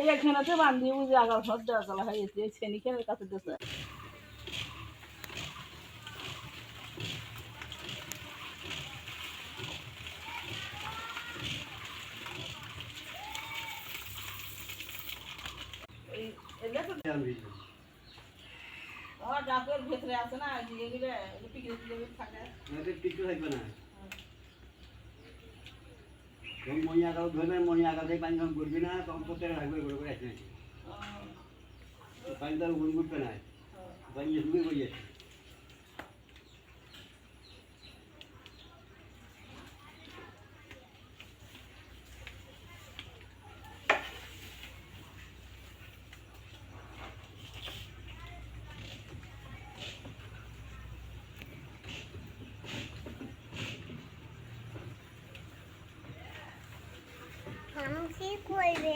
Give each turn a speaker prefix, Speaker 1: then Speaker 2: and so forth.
Speaker 1: একখানাতে বান্ধি বুঝে আগাল সব দেওয়া চলা হয়েছে ছেনিকের কাছে দিতে ডাকের ভেতরে আছে না এগুলো পিকনিক থাকে
Speaker 2: থাকবে না মনি আগাও ধরবে মনি আগা থেকে পানি যখন করবি না তখন প্রত্যেক থাকবে করে করে আসবে পানি তো গুন করবে না পানি শুকিয়ে পড়ে যাচ্ছে
Speaker 3: আমি কি করবে